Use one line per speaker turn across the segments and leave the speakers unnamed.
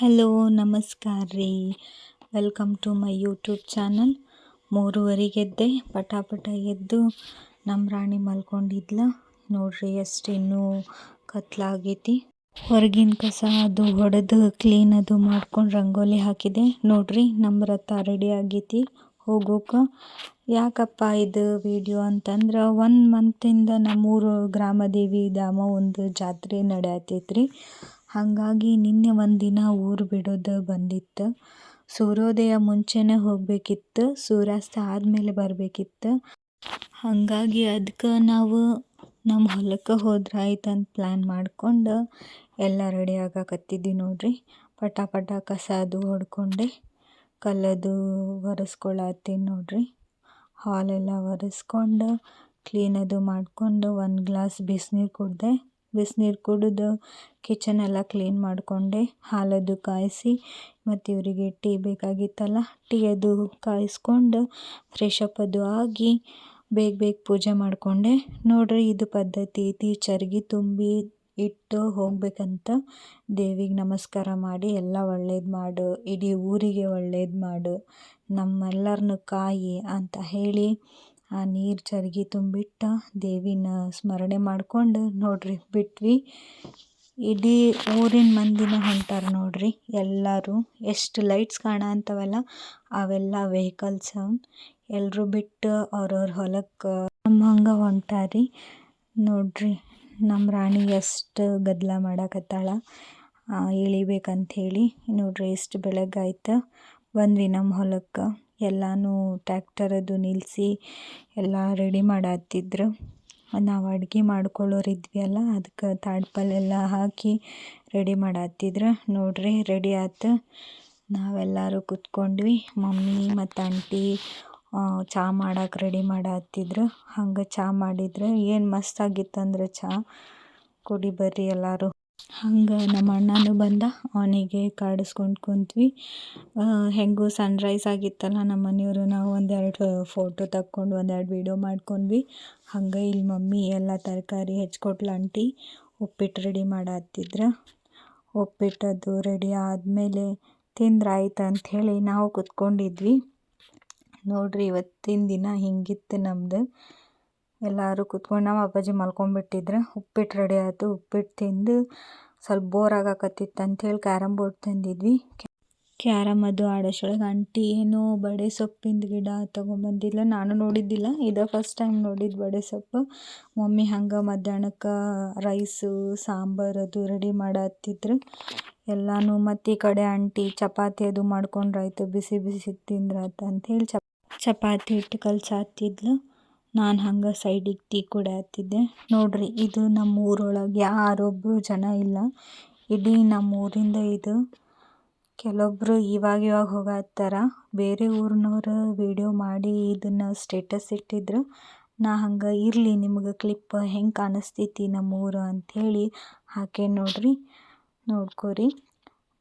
Hello ನಮಸ್ಕಾರ ರೀ. Welcome to my YouTube channel. 3:30ಗೆ ಎದ್ದೆ, ಪಟ ಎದ್ದು ನಮ್ಮ ರಾಣಿ ಮಲ್ಕೊಂಡಿದ್ಲ ನೋಡ್ರಿ. ಎಷ್ಟು ಇನ್ನೂ ಕತ್ಲಾಗೈತಿ. ಹೊರಗಿನ ಕಸ ಅದು ಹೊಡೆದು ಕ್ಲೀನ್ ಅದು ಮಾಡ್ಕೊಂಡು ರಂಗೋಲಿ ಹಾಕಿದೆ ನೋಡ್ರಿ. ನಮ್ಮ ರಥ ರೆಡಿ ಆಗೈತಿ ಹೋಗೋಕೆ. ಯಾಕಪ್ಪ ಇದು ವಿಡಿಯೋ ಅಂತಂದ್ರೆ 1 ಮಂತಿಂದ ನಮ್ಮೂರು ಗ್ರಾಮದೇವಿ ಧಾಮ ಒಂದು ಜಾತ್ರೆ ನಡೆಯತೈತ್ರಿ. ಹಾಗಾಗಿ ನಿನ್ನೆ ಒಂದಿನ ಊರು ಬಿಡೋದು ಬಂದಿತ್ತು. ಸೂರ್ಯೋದಯ ಮುಂಚೆನೇ ಹೋಗಬೇಕಿತ್ತು, ಸೂರ್ಯಾಸ್ತ ಆದಮೇಲೆ ಬರಬೇಕಿತ್ತು. ಹಾಗಾಗಿ ಅದಕ್ಕೆ ನಾವು ನಮ್ಮ ಹೊಲಕ್ಕೆ ಹೋದ್ರೆ ಆಯ್ತಂತ ಪ್ಲ್ಯಾನ್ ಮಾಡ್ಕೊಂಡು ಎಲ್ಲ ರೆಡಿ ಆಗಕತ್ತಿದ್ವಿ ನೋಡ್ರಿ. ಪಟ ಕಸ ಅದು ಹೊಡ್ಕೊಂಡೆ, ಕಲ್ಲದು ಒರೆಸ್ಕೊಳತ್ತೀನಿ ನೋಡ್ರಿ. ಹಾಲೆಲ್ಲ ಒರೆಸ್ಕೊಂಡು ಕ್ಲೀನ್ ಅದು ಮಾಡಿಕೊಂಡು 1 ಗ್ಲಾಸ್ ಬಿಸಿನೀರು ಕುಡಿದೆ. ಬಿಸಿನೀರು ಕುಡಿದು ಕಿಚನ್ ಎಲ್ಲ ಕ್ಲೀನ್ ಮಾಡಿಕೊಂಡೆ. ಹಾಲದು ಕಾಯಿಸಿ ಮತ್ತು ಇವರಿಗೆ ಟೀ ಬೇಕಾಗಿತ್ತಲ್ಲ, ಟೀ ಅದು ಕಾಯಿಸ್ಕೊಂಡು ಫ್ರೆಶ್ ಅಪ್ ಅದು ಆಗಿ ಬೇಗ ಪೂಜೆ ಮಾಡಿಕೊಂಡೆ ನೋಡ್ರಿ. ಇದು ಪದ್ಧತಿ ಐತಿ. ಚರ್ಗಿ ತುಂಬಿ ಇಟ್ಟು ಹೋಗ್ಬೇಕಂತ. ದೇವಿಗೆ ನಮಸ್ಕಾರ ಮಾಡಿ ಎಲ್ಲ ಒಳ್ಳೇದು ಮಾಡು, ಇಡೀ ಊರಿಗೆ ಒಳ್ಳೇದು ಮಾಡು, ನಮ್ಮೆಲ್ಲರನ್ನು ಕಾಯಿ ಅಂತ ಹೇಳಿ ಆ ನೀರು ಚರ್ಗಿ ತುಂಬಿಟ್ಟು ದೇವಿನ ಸ್ಮರಣೆ ಮಾಡ್ಕೊಂಡು ನೋಡ್ರಿ ಬಿಟ್ವಿ. ಇಡೀ ಊರಿನ ಮಂದಿನ ಹೊಂಟಾರ ನೋಡ್ರಿ ಎಲ್ಲರೂ. ಎಷ್ಟು ಲೈಟ್ಸ್ ಕಾಣಂತವಲ್ಲ ಅವೆಲ್ಲ ವೆಹಿಕಲ್ಸ್. ಎಲ್ಲರೂ ಬಿಟ್ಟು ಅವ್ರವ್ರ ಹೊಲಕ್ಕೆ ನಮ್ಮ ಹಂಗೆ ಹೊಂಟಾರಿ ನೋಡ್ರಿ. ನಮ್ಮ ರಾಣಿ ಎಷ್ಟು ಗದ್ದಲ ಮಾಡಕತ್ತಾಳ ಇಳಿಬೇಕಂಥೇಳಿ ನೋಡ್ರಿ. ಎಷ್ಟು ಬೆಳಗ್ಗಾಯ್ತು ಬಂದ್ವಿ ನಮ್ಮ ಹೊಲಕ್ಕೆ. ಎಲ್ಲನೂ ಟ್ಯಾಕ್ಟರ್ ಅದು ನಿಲ್ಲಿಸಿ ಎಲ್ಲ ರೆಡಿ ಮಾಡತ್ತಿದ್ರು. ನಾವು ಅಡುಗೆ ಮಾಡ್ಕೊಳ್ಳೋರಿದ್ವಿ ಅಲ್ಲ, ಅದಕ್ಕೆ ತಾಡ್ಪಲ್ಲೆಲ್ಲ ಹಾಕಿ ರೆಡಿ ಮಾಡತ್ತಿದ್ರು ನೋಡ್ರಿ. ರೆಡಿ ಆಯ್ತು. ನಾವೆಲ್ಲರೂ ಕೂತ್ಕೊಂಡ್ವಿ. ಮಮ್ಮಿ ಮತ್ತು ಆಂಟಿ ಚಹಾ ಮಾಡಕ್ಕೆ ರೆಡಿ ಮಾಡತ್ತಿದ್ರು. ಹಂಗೆ ಚಹಾ ಮಾಡಿದ್ರು. ಏನು ಮಸ್ತಾಗಿತ್ತಂದ್ರೆ ಚಹಾ ಕುಡಿ ಬರ್ರಿ ಎಲ್ಲರೂ. ಹಂಗೆ ನಮ್ಮ ಅಣ್ಣನೂ ಬಂದ, ಅವನಿಗೆ ಕಾಡಿಸ್ಕೊಂಡು ಕುಂತ್ವಿ. ಹೆಂಗೂ ಸನ್ರೈಸ್ ಆಗಿತ್ತಲ್ಲ ನಮ್ಮ ಮನೆಯವರು. ನಾವು ಒಂದೆರಡು ಫೋಟೋ ತಕ್ಕೊಂಡು ಒಂದೆರಡು ವೀಡಿಯೋ ಮಾಡ್ಕೊಂಡ್ವಿ. ಹಂಗೆ ಇಲ್ಲಿ ಮಮ್ಮಿ ಎಲ್ಲ ತರಕಾರಿ ಹೆಚ್ಚಿಕೊಟ್ಲು. ಆಂಟಿ ಉಪ್ಪಿಟ್ಟು ರೆಡಿ ಮಾಡತ್ತಿದ್ರು. ಉಪ್ಪಿಟ್ಟದು ರೆಡಿ ಆದಮೇಲೆ ತಿಂದ್ರಾಯ್ತು ಅಂಥೇಳಿ ನಾವು ಕೂತ್ಕೊಂಡಿದ್ವಿ ನೋಡ್ರಿ. ಇವತ್ತಿನ ದಿನ ಹಿಂಗಿತ್ತು ನಮ್ಮದು. ಎಲ್ಲರೂ ಕೂತ್ಕೊಂಡು ನಮ್ಮ ಅಪ್ಪಾಜಿ ಮಲ್ಕೊಂಡ್ಬಿಟ್ಟಿದ್ರು. ಉಪ್ಪಿಟ್ಟು ರೆಡಿ ಆಯಿತು. ಉಪ್ಪಿಟ್ಟು ತಿಂದು ಸ್ವಲ್ಪ ಬೋರ್ ಆಗಕತ್ತಿತ್ತು ಅಂಥೇಳಿ ಕ್ಯಾರಮ್ ಬೋರ್ಡ್ ತಂದಿದ್ವಿ. ಕ್ಯಾರಮ್ ಅದು ಆಡೋಷ್ಟೊಳಗೆ ಆಂಟಿ ಏನೋ ಬಡೆ ಸೊಪ್ಪಿಂದು ಗಿಡ ತೊಗೊಂಬಂದಿಲ್ಲ. ನಾನು ನೋಡಿದ್ದಿಲ್ಲ, ಇದೇ ಫಸ್ಟ್ ಟೈಮ್ ನೋಡಿದ್ದು ಬಡೆ ಸೊಪ್ಪು. ಮಮ್ಮಿ ಹಂಗೆ ಮಧ್ಯಾಹ್ನಕ್ಕೆ ರೈಸು ಸಾಂಬಾರು ಅದು ರೆಡಿ ಮಾಡತ್ತಿದ್ರು ಎಲ್ಲನೂ. ಮತ್ತು ಈ ಕಡೆ ಆಂಟಿ ಚಪಾತಿ ಅದು ಮಾಡ್ಕೊಂಡ್ರಾಯ್ತು, ಬಿಸಿ ತಿಂದ್ರಾಯ್ತು ಅಂಥೇಳಿ ಚಪಾತಿ ಹಿಟ್ಟು ಕಲಸಾತ್ತಿದ್ಲು. ನಾನು ಹಂಗೆ ಸೈಡಿಗೆ ಟೀ ಕುಡಿಯತ್ತಿದ್ದೆ ನೋಡ್ರಿ. ಇದು ನಮ್ಮ ಊರೊಳಗೆ ಯಾರೊಬ್ಬರು ಜನ ಇಲ್ಲ. ಇಡೀ ನಮ್ಮ ಊರಿಂದ ಇದು. ಕೆಲವೊಬ್ಬರು ಇವಾಗ ಹೋಗತ್ತಾರ. ಬೇರೆ ಊರಿನವ್ರು ವಿಡಿಯೋ ಮಾಡಿ ಇದನ್ನು ಸ್ಟೇಟಸ್ ಇಟ್ಟಿದ್ರು. ನಾ ಹಂಗೆ ಇರಲಿ ನಿಮ್ಗೆ ಕ್ಲಿಪ್ ಹೆಂಗೆ ಕಾಣಿಸ್ತೈತಿ ನಮ್ಮ ಊರು ಅಂಥೇಳಿ ಹಾಕೇ ನೋಡ್ರಿ. ನೋಡ್ಕೊರಿ.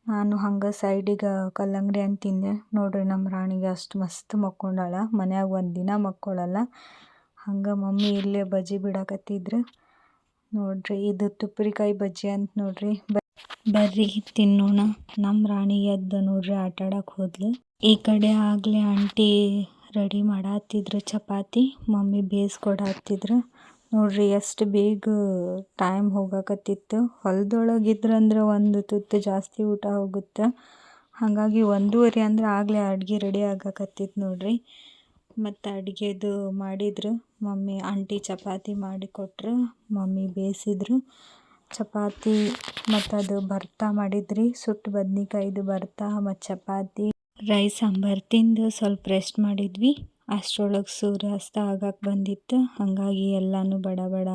ನಾನು ಹಂಗೆ ಸೈಡಿಗೆ ಕಲ್ಲಂಗಡಿ ಅಂತ ತಿಂದೆ ನೋಡ್ರಿ. ನಮ್ಮ ರಾಣಿಗೆ ಅಷ್ಟು ಮಸ್ತ್ ಮಕ್ಕೊಂಡಾಳ. ಮನ್ಯಾಗ ಒಂದಿನ ಮಕ್ಕೊಳ್ಳಲ್ಲ. ಹಂಗೆ ಮಮ್ಮಿ ಇಲ್ಲೇ ಬಜ್ಜಿ ಬಿಡಕತ್ತಿದ್ರು ನೋಡ್ರಿ. ಇದು ತುಪ್ಪರಿಕಾಯಿ ಬಜ್ಜಿ ಅಂತ ನೋಡ್ರಿ. ಬರ್ರಿ ತಿನ್ನೋಣ. ನಮ್ಮ ರಾಣಿ ಎದ್ದು ನೋಡ್ರಿ ಆಟಾಡಕ್ಕೆ ಹೋದ್ಲು. ಈ ಕಡೆ ಆಗಲೇ ಆಂಟಿ ರೆಡಿ ಮಾಡತ್ತಿದ್ರು ಚಪಾತಿ, ಮಮ್ಮಿ ಬೇಯಿಸ್ಕೊಡತ್ತಿದ್ರು ನೋಡ್ರಿ. ಎಷ್ಟು ಬೇಗ ಟೈಮ್ ಹೋಗಕತ್ತಿತ್ತು. ಹೊಲದೊಳಗಿದ್ರಂದ್ರೆ ಒಂದು ತುತ್ತು ಜಾಸ್ತಿ ಊಟ ಹೋಗುತ್ತೆ. ಹಾಗಾಗಿ 1:30 ಅಂದ್ರೆ ಆಗಲೇ ಅಡುಗೆ ರೆಡಿ ಆಗಕತ್ತಿತ್ತು ನೋಡ್ರಿ. ಮತ್ತು ಅಡುಗೆದು ಮಾಡಿದ್ರು ಮಮ್ಮಿ. ಆಂಟಿ ಚಪಾತಿ ಮಾಡಿಕೊಟ್ರು, ಮಮ್ಮಿ ಬೇಯಿಸಿದ್ರು ಚಪಾತಿ. ಮತ್ತು ಅದು ಭರ್ತಾ ಮಾಡಿದ್ರಿ, ಸುಟ್ಟು ಬದ್ನಿಕಾಯಿದು ಭರ್ತಾ ಮತ್ತು ಚಪಾತಿ. ರೈಸ್ ಸಾಂಬಾರು ತಿಂದು ಸ್ವಲ್ಪ ರೆಸ್ಟ್ ಮಾಡಿದ್ವಿ. ಅಷ್ಟರೊಳಗೆ ಸೂರ್ಯಾಸ್ತ ಆಗಕ್ಕೆ ಬಂದಿತ್ತು. ಹಾಗಾಗಿ ಎಲ್ಲನೂ ಬಡ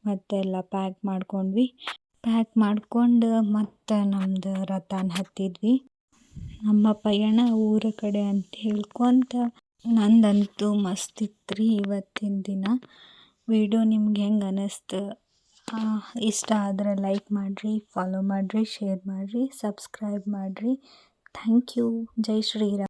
ಮತ್ತೆಲ್ಲ ಪ್ಯಾಕ್ ಮಾಡ್ಕೊಂಡ್ವಿ. ಪ್ಯಾಕ್ ಮಾಡ್ಕೊಂಡು ಮತ್ತು ನಮ್ಮದು ರಥನ ಹತ್ತಿದ್ವಿ. ನಮ್ಮ ಪಯಣ ಊರ ಕಡೆ ಅಂತ ಹೇಳ್ಕೊಂತ. ನಂದಂತೂ ಮಸ್ತ್ ಇತ್ತು ರೀ ಇವತ್ತಿನ ದಿನ. ವಿಡಿಯೋ ನಿಮ್ಗೆ ಹೆಂಗೆ ಅನ್ನಿಸ್ತು? ಇಷ್ಟ ಆದರೆ ಲೈಕ್ ಮಾಡಿರಿ, ಫಾಲೋ ಮಾಡಿರಿ, ಶೇರ್ ಮಾಡಿರಿ, ಸಬ್ಸ್ಕ್ರೈಬ್ ಮಾಡಿರಿ. Thank you. ಜೈ ಶ್ರೀರಾಮ್.